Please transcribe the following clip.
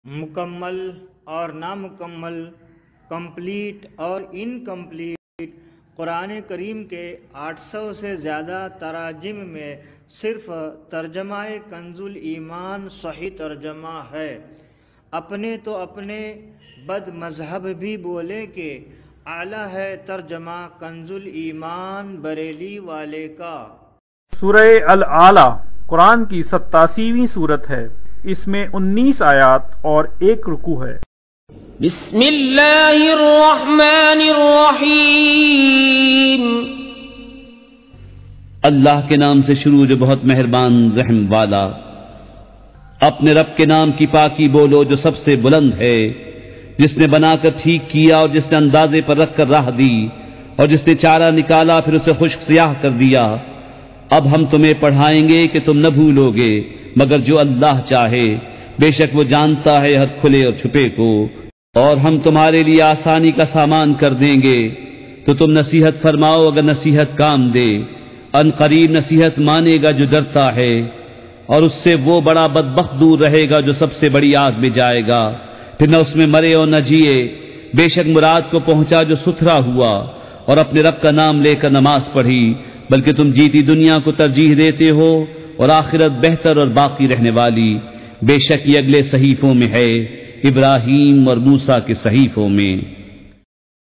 مکمل اور نامکمل، کمپلیٹ اور انکمپلیٹ، قرآن کریم کے 800 سے زیادہ تراجم میں صرف ترجمہ کنز الایمان صحیح ترجمہ ہے۔ اپنے تو اپنے بد مذہب بھی بولے کہ اعلیٰ ہے ترجمہ کنز الایمان بریلی والے کا۔ سورہ الاعلیٰ قرآن کی 87ویں سورت ہے۔ اس میں 19 آیات اور 1 رکوع ہے۔ بسم اللہ الرحمن الرحیم۔ اللہ کے نام سے شروع جو بہت مہربان رحم والا۔ اپنے رب کے نام کی پاکی بولو جو سب سے بلند ہے، جس نے بنا کر ٹھیک کیا اور جس نے اندازے پر رکھ کر راہ دی اور جس نے چارہ نکالا پھر اسے خشک سیاہ کر دیا۔ اب ہم تمہیں پڑھائیں گے کہ تم نہ بھولو گے مگر جو اللہ چاہے، بے شک وہ جانتا ہے ہر کھلے اور چھپے کو۔ اور ہم تمہارے لیے آسانی کا سامان کر دیں گے تو تم نصیحت فرماؤ اگر نصیحت کام دے۔ ان قریب نصیحت مانے گا جو ڈرتا ہے، اور اس سے وہ بڑا بدبخت دور رہے گا جو سب سے بڑی آگ میں جائے گا، پھر نہ اس میں مرے اور نہ جیے۔ بے شک مراد کو پہنچا جو ستھرا ہوا اور اپنے رب کا نام لے کر نماز پڑھی، بلکہ تم جیتی دنیا کو ترجیح دیتے ہو اور آخرت بہتر اور باقی رہنے والی۔ بے شک یہ اگلے صحیفوں میں ہے، ابراہیم اور موسیٰ کے صحیفوں میں۔